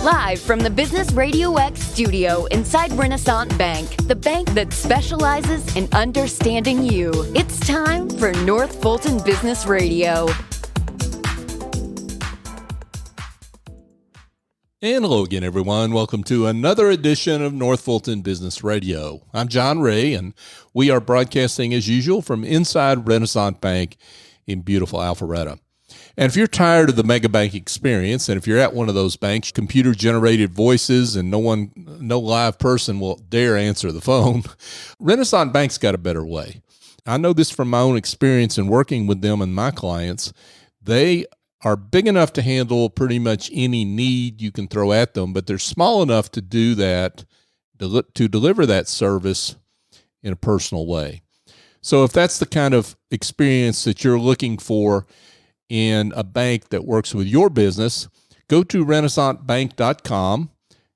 Live from the Business RadioX studio inside Renaissance Bank, the bank that specializes in understanding you. It's time for North Fulton Business Radio. And hello again, everyone. Welcome to another edition of North Fulton Business Radio. I'm John Ray, and we are broadcasting as usual from inside Renaissance Bank in beautiful Alpharetta. And if you're tired of the mega bank experience, and if you're at one of those banks, computer-generated voices, and no live person will dare answer the phone, Renaissance Bank's got a better way. I know this from my own experience in working with them and my clients. They are big enough to handle pretty much any need you can throw at them, but they're small enough to do that, to deliver that service in a personal way. So if that's the kind of experience that you're looking for in a bank that works with your business, go to renaissancebank.com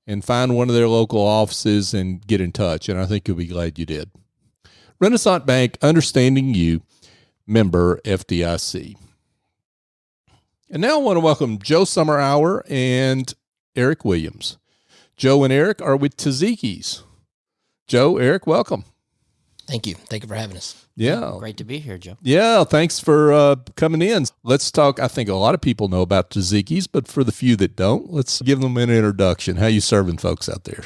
and find one of their local offices and get in touch. And I think you'll be glad you did. Renaissance Bank, understanding you, member FDIC. And now I want to welcome Joe Summerour and Eric Williams. Joe and Eric are with Taziki's. Joe, Eric, welcome. Thank you. Thank you for having us. Yeah. Great to be here, Joe. Yeah, thanks for coming in. Let's talk. I think a lot of people know about Taziki's, but for the few that don't, let's give them an introduction. How you serving folks out there?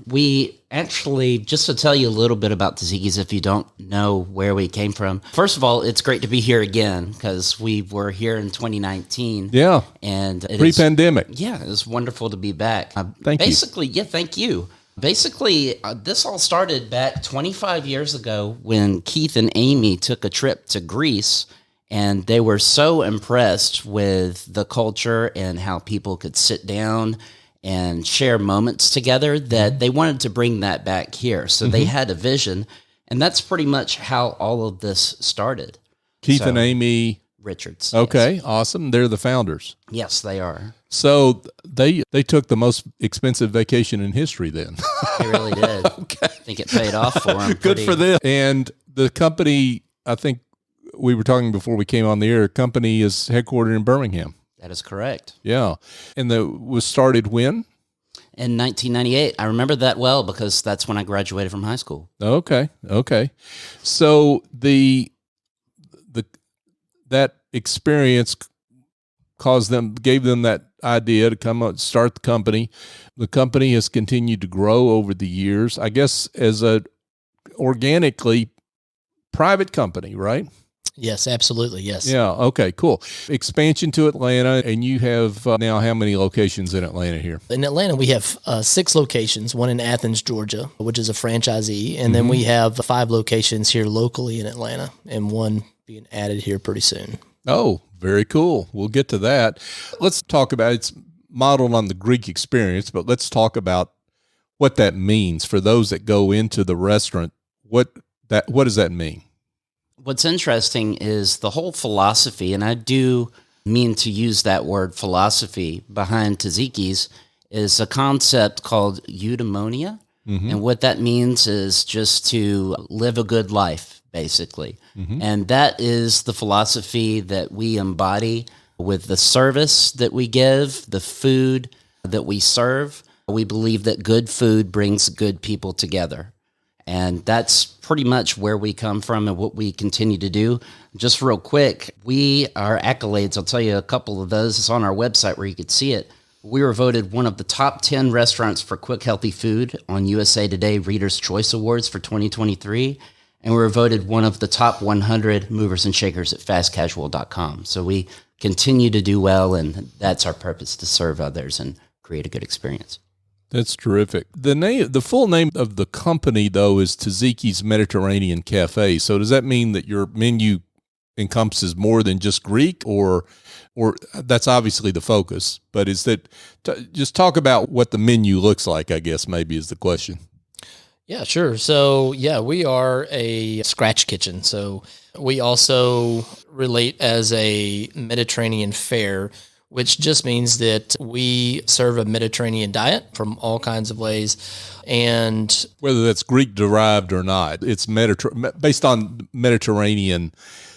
We actually, just to tell you a little bit about Taziki's, if you don't know where we came from. First of all, it's great to be here again because we were here in 2019. Yeah. And pre-pandemic. It was wonderful to be back. Thank you. Thank you. Basically, this all started back 25 years ago when Keith and Amy took a trip to Greece, and they were so impressed with the culture and how people could sit down and share moments together that they wanted to bring that back here. So they had a vision, and that's pretty much how all of this started. Keith and Amy Richards. Okay, yes. Awesome. They're the founders. Yes, they are. So they took the most expensive vacation in history then. They really did. Okay. I think it paid off for them. Good for them. And the company, I think we were talking before we came on the air, company is headquartered in Birmingham. That is correct. Yeah. And was started when? In 1998. I remember that well because that's when I graduated from high school. Okay. So that experience gave them that idea to come out, start the company. The company has continued to grow over the years, I guess, as a organically private company, right? Yes, absolutely. Yes. Yeah. Okay, cool. Expansion to Atlanta. And you have now how many locations in Atlanta here? In Atlanta, we have 6 locations, one in Athens, Georgia, which is a franchisee. And then we have 5 locations here locally in Atlanta and one being added here pretty soon. Oh, very cool. We'll get to that. Let's talk about, it's modeled on the Greek experience, but let's talk about what that means for those that go into the restaurant. What does that mean? What's interesting is the whole philosophy, and I do mean to use that word philosophy behind Taziki's, is a concept called eudaimonia. And what that means is just to live a good life, basically. And that is the philosophy that we embody with the service that we give, the food that we serve. We believe that good food brings good people together. And that's pretty much where we come from and what we continue to do. Just real quick, our accolades, I'll tell you a couple of those. It's on our website where you could see it. We were voted one of the top 10 restaurants for quick, healthy food on USA Today Reader's Choice Awards for 2023. And we were voted one of the top 100 movers and shakers at fastcasual.com. So we continue to do well, and that's our purpose, to serve others and create a good experience. That's terrific. The full name of the company, though, is Taziki's Mediterranean Cafe. So does that mean that your menu encompasses more than just Greek, or that's obviously the focus, but is that just talk about what the menu looks like, I guess maybe is the question. Yeah, sure. So, we are a scratch kitchen. So we also relate as a Mediterranean fare, which just means that we serve a Mediterranean diet from all kinds of ways. And whether that's Greek derived or not, it's based on Mediterranean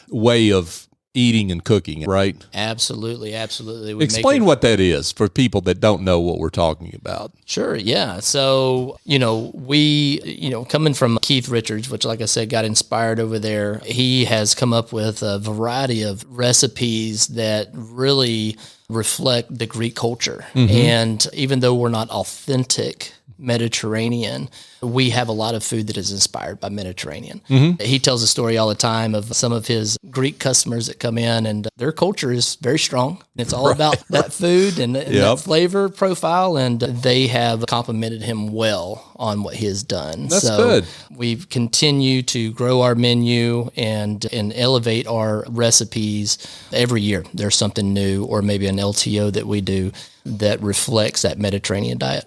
way of eating and cooking, right? Absolutely. Explain what that is for people that don't know what we're talking about. Sure, yeah. So, coming from Keith Richards, which, like I said, got inspired over there, he has come up with a variety of recipes that really reflect the Greek culture. And even though we're not authentic Mediterranean, we have a lot of food that is inspired by Mediterranean. He tells a story all the time of some of his Greek customers that come in, and their culture is very strong. It's all about that food and that flavor profile, and they have complimented him well on what he has done. That's good. We've continued to grow our menu and elevate our recipes every year. There's something new, or maybe an LTO that we do that reflects that Mediterranean diet.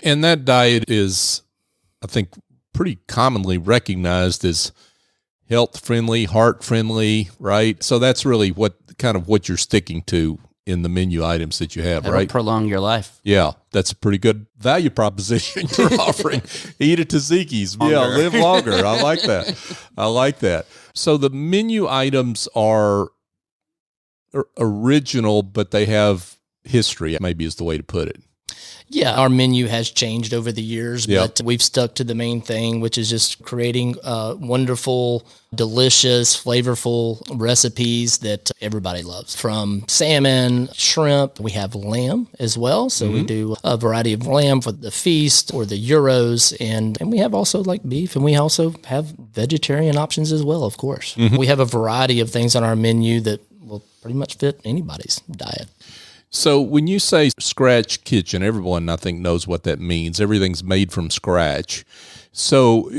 And that diet is, I think, pretty commonly recognized as health friendly, heart friendly, right? So that's really what you're sticking to in the menu items that you have, That'll right? prolong your life. Yeah, that's a pretty good value proposition you're offering. Eat at Taziki's. Yeah, live longer. I like that. So the menu items are original, but they have history, maybe is the way to put it. Yeah, our menu has changed over the years, but we've stuck to the main thing, which is just creating wonderful, delicious, flavorful recipes that everybody loves. From salmon, shrimp, we have lamb as well. So we do a variety of lamb for the feast or the gyros, and we have also like beef, and we also have vegetarian options as well, of course. We have a variety of things on our menu that will pretty much fit anybody's diet. So when you say scratch kitchen, everyone I think knows what that means. Everything's made from scratch. So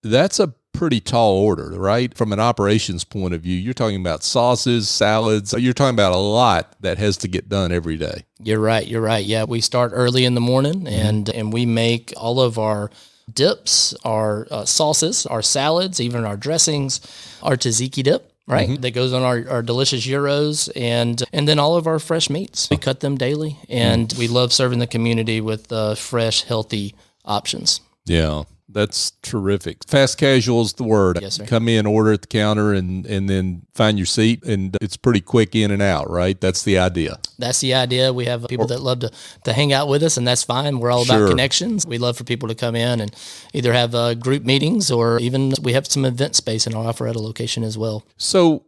that's a pretty tall order, right? From an operations point of view, you're talking about sauces, salads. You're talking about a lot that has to get done every day. You're right. Yeah, we start early in the morning and we make all of our dips, our sauces, our salads, even our dressings, our tzatziki dip. Right, that goes on our delicious gyros and then all of our fresh meats. We cut them daily, and we love serving the community with fresh, healthy options. Yeah, that's terrific. Fast casual is the word. Yes, sir. Come in, order at the counter, and then find your seat, and it's pretty quick in and out, right? That's the idea. That's the idea. We have people that love to hang out with us, and that's fine. We're all about connections. We love for people to come in and either have group meetings, or even we have some event space in our Alpharetta location as well. So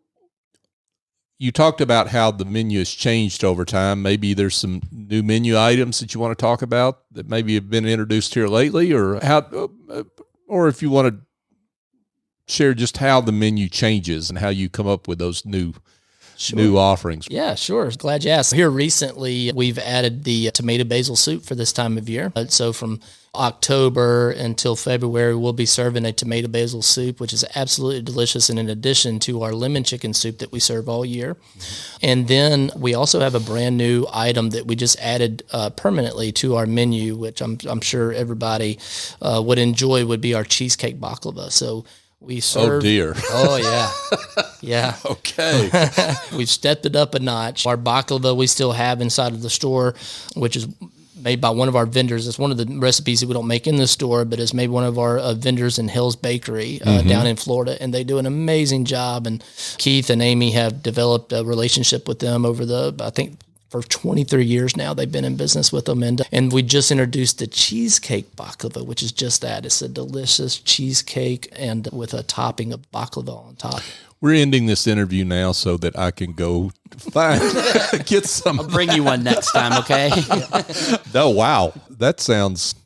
you talked about how the menu has changed over time. Maybe there's some new menu items that you want to talk about that maybe have been introduced here lately, or if you want to share just how the menu changes and how you come up with those new offerings. Yeah, sure. Glad you asked. Here recently, we've added the tomato basil soup for this time of year. So from October until February, we'll be serving a tomato basil soup, which is absolutely delicious, and in addition to our lemon chicken soup that we serve all year. And then we also have a brand new item that we just added permanently to our menu, which I'm sure everybody would enjoy, would be our cheesecake baklava. So we serve. Oh dear. Oh yeah. Yeah. Okay. We've stepped it up a notch. Our baklava we still have inside of the store, which is made by one of our vendors. It's one of the recipes that we don't make in the store, but it's made one of our vendors in Hill's Bakery down in Florida, and they do an amazing job. And Keith and Amy have developed a relationship with them over I think for 23 years now. They've been in business with them, and we just introduced the cheesecake baklava, which is just that. It's a delicious cheesecake and with a topping of baklava on top. We're ending this interview now so that I can go get some. I'll bring you one next time, okay? Oh, wow. That sounds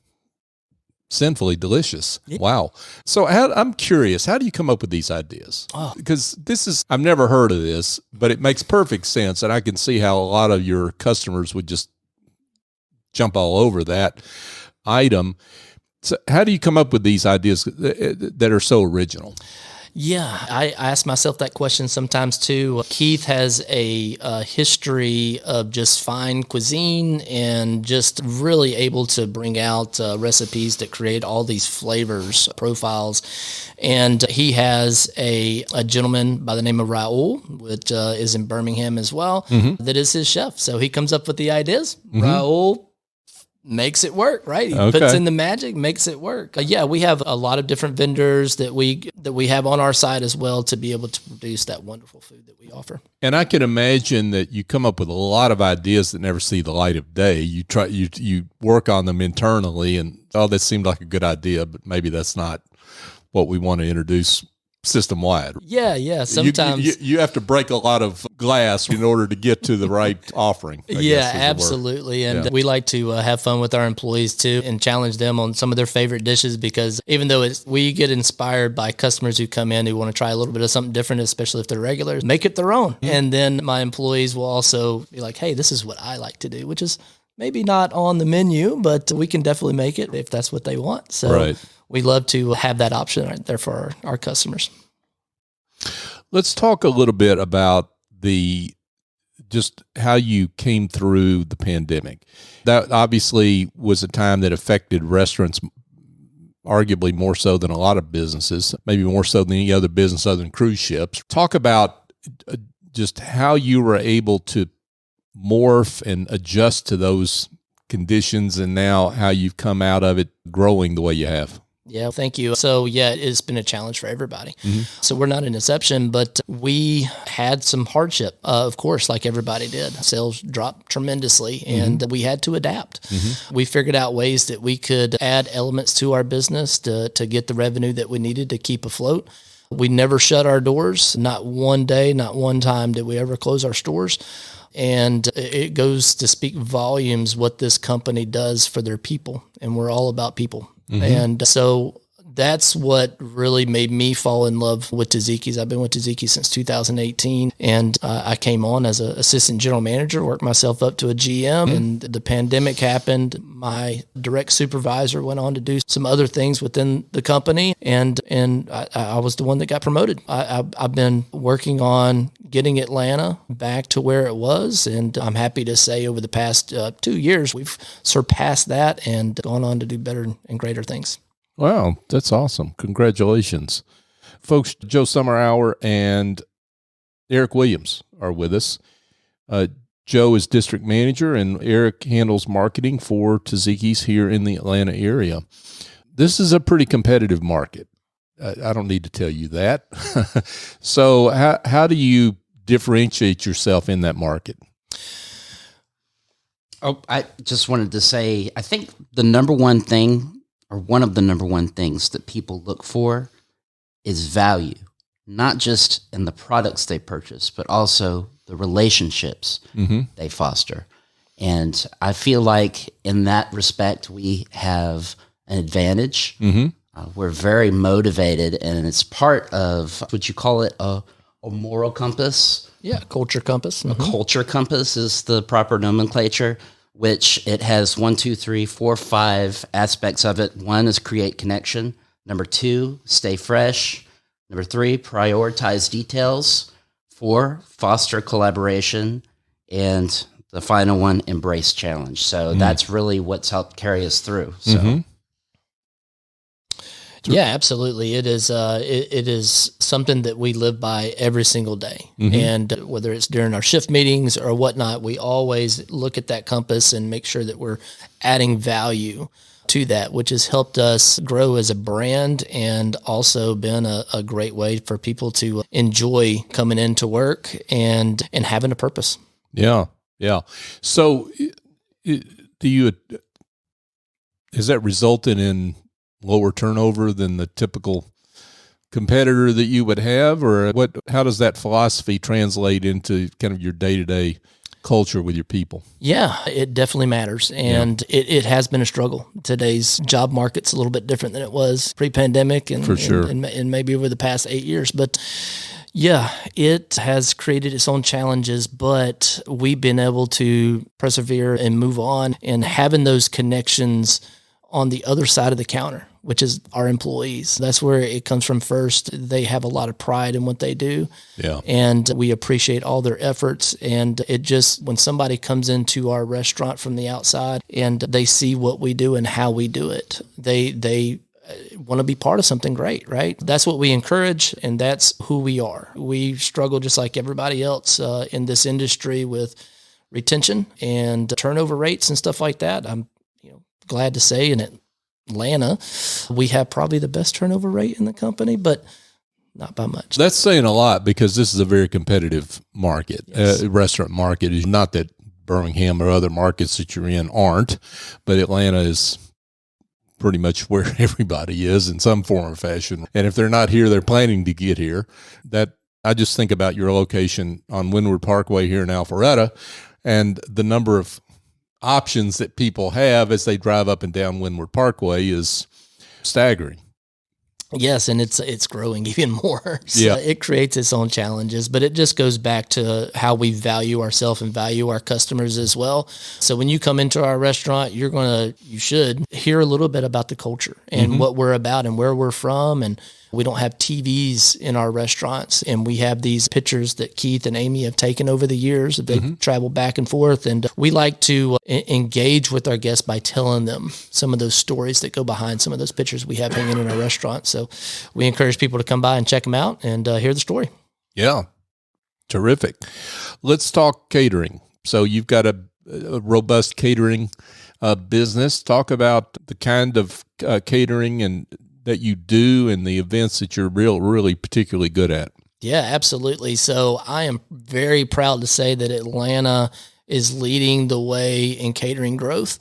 sinfully delicious. Yeah. Wow. So I'm curious, how do you come up with these ideas? Because I've never heard of this, but it makes perfect sense. And I can see how a lot of your customers would just jump all over that item. So how do you come up with these ideas that are so original? Yeah, I ask myself that question sometimes too. Keith has a history of just fine cuisine and just really able to bring out recipes that create all these flavors, profiles. And he has a gentleman by the name of Raul, which is in Birmingham as well, that is his chef. So he comes up with the ideas. Raul makes it work, right? He Okay. puts in the magic, makes it work. Yeah, we have a lot of different vendors that we have on our side as well to be able to produce that wonderful food that we offer. And I can imagine that you come up with a lot of ideas that never see the light of day. You work on them internally, and that seemed like a good idea, but maybe that's not what we want to introduce system wide. Yeah. Sometimes you have to break a lot of glass in order to get to the right offering. I guess is the word. Absolutely. And we like to have fun with our employees too and challenge them on some of their favorite dishes, because even though we get inspired by customers who come in who want to try a little bit of something different, especially if they're regulars, make it their own. Mm-hmm. And then my employees will also be like, hey, this is what I like to do, which is maybe not on the menu, but we can definitely make it if that's what they want. So we love to have that option right there for our customers. Let's talk a little bit about just how you came through the pandemic. That obviously was a time that affected restaurants arguably more so than a lot of businesses, maybe more so than any other business other than cruise ships. Talk about just how you were able to morph and adjust to those conditions, and now how you've come out of it growing the way you have. Yeah, thank you. So yeah, it's been a challenge for everybody. Mm-hmm. So we're not an exception, but we had some hardship, of course, like everybody did. Sales dropped tremendously, and we had to adapt. Mm-hmm. We figured out ways that we could add elements to our business to get the revenue that we needed to keep afloat. We never shut our doors. Not one day, not one time did we ever close our stores. And it goes to speak volumes what this company does for their people. And we're all about people. Mm-hmm. And so that's what really made me fall in love with Taziki's. I've been with Taziki since 2018, and I came on as an assistant general manager, worked myself up to a GM, and the pandemic happened. My direct supervisor went on to do some other things within the company, and I was the one that got promoted. I've been working on getting Atlanta back to where it was, and I'm happy to say over the past 2 years, we've surpassed that and gone on to do better and greater things. Wow, that's awesome. Congratulations. Folks, Joe Summerour and Eric Williams are with us. Joe is district manager, and Eric handles marketing for Taziki's here in the Atlanta area. This is a pretty competitive market. I don't need to tell you that. So how do you differentiate yourself in that market? Oh, I just wanted to say, I think the number one thing, or one of the number one things that people look for, is value, not just in the products they purchase, but also the relationships they foster. And I feel like in that respect, we have an advantage. We're very motivated, and it's part of, would you call it a moral compass? Yeah, culture compass. A culture compass is the proper nomenclature, which it has 5 aspects of it. 1 is create connection. Number 2, stay fresh. Number 3, prioritize details. 4, foster collaboration. And the final one, embrace challenge. So that's really what's helped carry us through. So. Yeah, absolutely. It is something that we live by every single day. And whether it's during our shift meetings or whatnot, we always look at that compass and make sure that we're adding value to that, which has helped us grow as a brand and also been a great way for people to enjoy coming into work and having a purpose. Yeah. So has that resulted in lower turnover than the typical competitor that you would have, or how does that philosophy translate into kind of your day-to-day culture with your people? Yeah, it definitely matters. And it has been a struggle. Today's job market's a little bit different than it was pre-pandemic and, for sure. and maybe over the past 8 years. But yeah, it has created its own challenges, but we've been able to persevere and move on, and having those connections on the other side of the counter, which is our employees. That's where it comes from first. They have a lot of pride in what they do. Yeah. And we appreciate all their efforts. And it just, when somebody comes into our restaurant from the outside and they see what we do and how we do it, they want to be part of something great, right? That's what we encourage, and that's who we are. We struggle just like everybody else in this industry with retention and turnover rates and stuff like that. I'm glad to say in Atlanta, we have probably the best turnover rate in the company, but not by much. That's saying a lot because this is a very competitive market. Yes. Restaurant market is not that Birmingham or other markets that you're in aren't, but Atlanta is pretty much where everybody is in some form or fashion. And if they're not here, they're planning to get here. That I just think about your location on Windward Parkway here in Alpharetta and the number of options that people have as they drive up and down Windward Parkway is staggering. Yes, and it's growing even more. So Yeah. it creates its own challenges, but it just goes back to how we value ourselves and value our customers as well. So when you come into our restaurant, you should hear a little bit about the culture and what we're about and where we're from. And we don't have TVs in our restaurants, and we have these pictures that Keith and Amy have taken over the years. They travel back and forth, and we like to engage with our guests by telling them some of those stories that go behind some of those pictures we have hanging in our restaurant. So we encourage people to come by and check them out and hear the story. Yeah. Terrific. Let's talk catering. So you've got a robust catering business. Talk about the kind of catering and that you do and the events that you're really particularly good at. Yeah, absolutely. So I am very proud to say that Atlanta is leading the way in catering growth,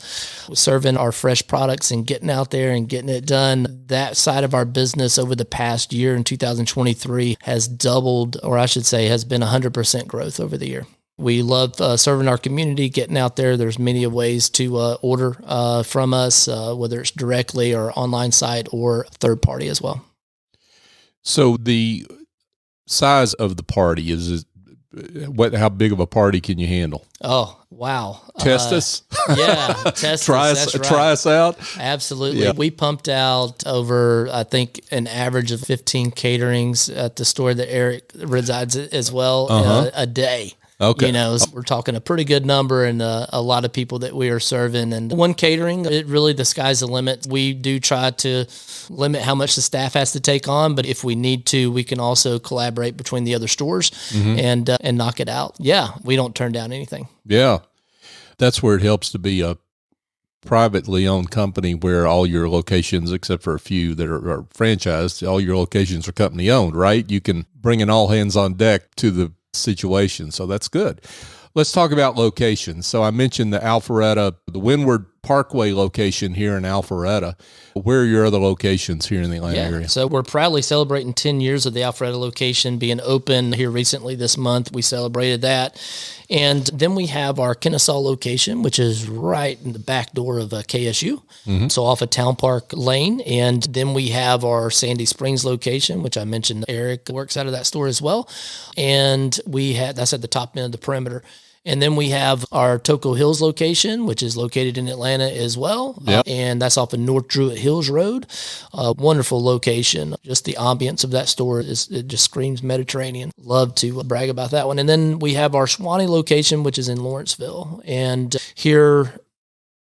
serving our fresh products and getting out there and getting it done. That side of our business over the past year in 2023 has doubled, or I should say has been 100% growth over the year. We love serving our community, getting out there. There's many ways to order from us, whether it's directly or online site or third party as well. So the size of the party is how big of a party can you handle? Oh, wow. Test us. Yeah. Test try us. us. That's Try right. us out. Absolutely. Yeah. We pumped out over, I think, an average of 15 caterings at the store that Eric resides at as well a day. Okay. You know, so we're talking a pretty good number and a lot of people that we are serving. And one catering, it really, the sky's the limit. We do try to limit how much the staff has to take on, but if we need to, we can also collaborate between the other stores and knock it out. Yeah, we don't turn down anything. Yeah. That's where it helps to be a privately owned company where all your locations, except for a few that are franchised, all your locations are company owned, right? You can bring an all hands on deck to the situation. So that's good. Let's talk about locations. So I mentioned the Alpharetta, the Windward Parkway location here in Alpharetta. Where are your other locations here in the Atlanta area? So we're proudly celebrating 10 years of the Alpharetta location being open here recently this month. We celebrated that. And then we have our Kennesaw location, which is right in the back door of KSU. So off of Town Park Lane. And then we have our Sandy Springs location, which I mentioned Eric works out of that store as well. And that's at the top end of the perimeter. And then we have our Toco Hills location, which is located in Atlanta as well. Yep. And that's off of North Druid Hills Road. Wonderful location. Just the ambience of that store, it just screams Mediterranean. Love to brag about that one. And then we have our Suwanee location, which is in Lawrenceville. And here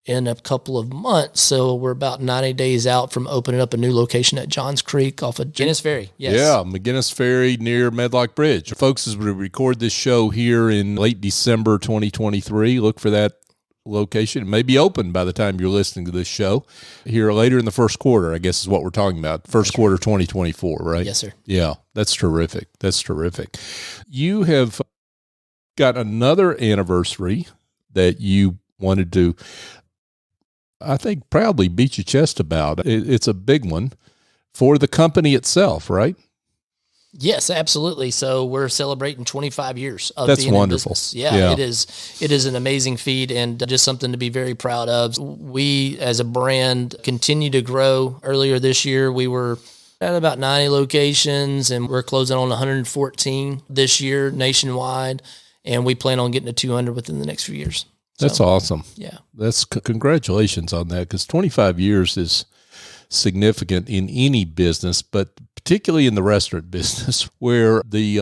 in a couple of months, so we're about 90 days out from opening up a new location at Johns Creek off of Guinness Ferry. Yes. Yeah, McGinnis Ferry near Medlock Bridge. Folks, as we record this show here in late December 2023, look for that location. It may be open by the time you're listening to this show here later in the first quarter, I guess is what we're talking about. First quarter 2024, right? Yes, sir. Yeah, that's terrific. That's terrific. You have got another anniversary that you wanted to, I think, proudly beat your chest about. It's a big one for the company itself, right? Yes, absolutely. So we're celebrating 25 years of That's being wonderful. in business. Yeah, it is. It is an amazing feat and just something to be very proud of. We, as a brand, continue to grow. Earlier this year, we were at about 90 locations, and we're closing on 114 this year nationwide, and we plan on getting to 200 within the next few years. That's awesome. Yeah. That's congratulations on that, because 25 years is significant in any business, but particularly in the restaurant business, where the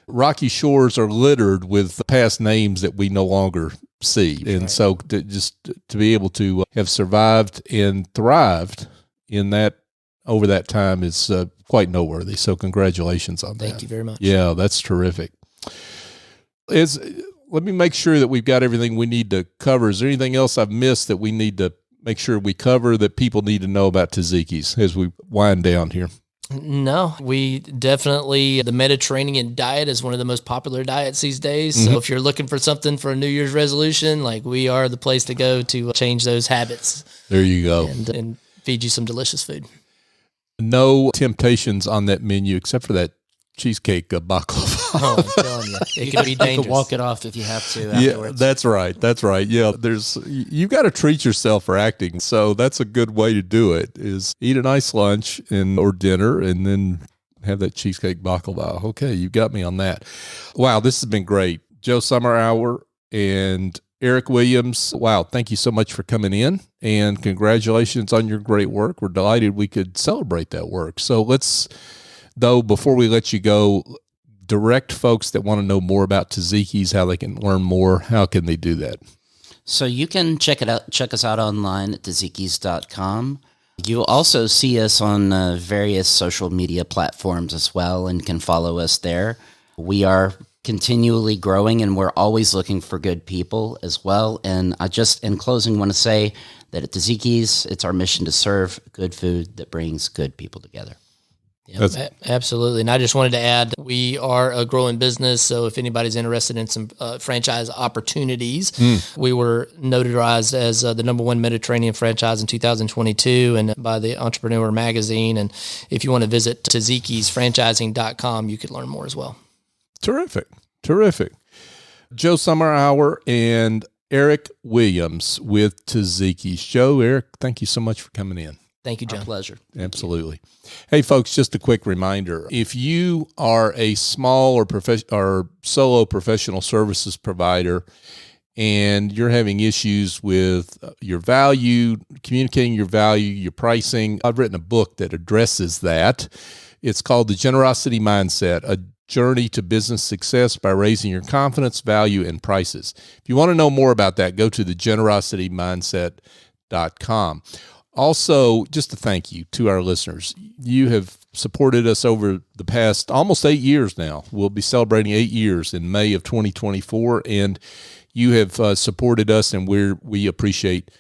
rocky shores are littered with past names that we no longer see. And right. So to be able to have survived and thrived in that over that time is quite noteworthy. So congratulations on that. Thank you very much. Yeah, that's terrific. Let me make sure that we've got everything we need to cover. Is there anything else I've missed that we need to make sure we cover that people need to know about Taziki's as we wind down here? No, we definitely, the Mediterranean diet is one of the most popular diets these days. So if you're looking for something for a New Year's resolution, like, we are the place to go to change those habits. There you go. And feed you some delicious food. No temptations on that menu except for that cheesecake baklava. Oh, I'm telling you, it can be dangerous. You can walk it off if you have to Yeah, afterwards. that's right. That's right. Yeah, you got to treat yourself for acting. So that's a good way to do it, is eat a nice lunch or dinner and then have that cheesecake baklava. Okay, you got me on that. Wow, this has been great. Joe Summerour and Eric Williams, wow, thank you so much for coming in, and congratulations on your great work. We're delighted we could celebrate that work. So before we let you go, direct folks that want to know more about Taziki's, how they can learn more. How can they do that? So you can check us out online at tazikis.com. You'll also see us on various social media platforms as well, and can follow us there. We are continually growing, and we're always looking for good people as well. And I just, in closing, want to say that at Taziki's, it's our mission to serve good food that brings good people together. Yep, absolutely. And I just wanted to add, we are a growing business. So if anybody's interested in some franchise opportunities, we were notarized as the #1 Mediterranean franchise in 2022 and by the Entrepreneur magazine. And if you want to visit tazikisfranchising.com, you could learn more as well. Terrific. Joe Summerour and Eric Williams with Taziki's. Joe, Eric, thank you so much for coming in. Thank you, John. Our pleasure. Absolutely. Hey, folks, just a quick reminder. If you are a small or solo professional services provider and you're having issues with your value, communicating your value, your pricing, I've written a book that addresses that. It's called The Generosity Mindset, a journey to business success by raising your confidence, value, and prices. If you want to know more about that, go to thegenerositymindset.com. Also, just a thank you to our listeners. You have supported us over the past almost 8 years now. We'll be celebrating 8 years in May of 2024, and you have supported us, and we appreciate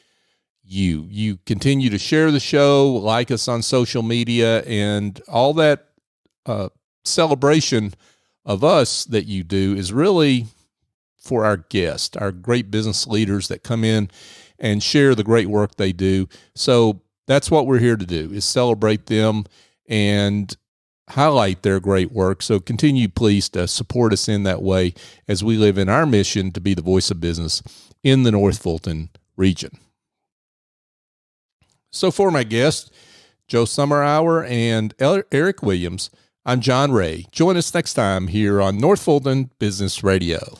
you. You continue to share the show, like us on social media, and all that celebration of us that you do is really for our guests, our great business leaders that come in and share the great work they do. So that's what we're here to do, is celebrate them and highlight their great work. So continue, please, to support us in that way as we live in our mission to be the voice of business in the North Fulton region. So for my guests, Joe Summerour and Eric Williams, I'm John Ray. Join us next time here on North Fulton Business Radio.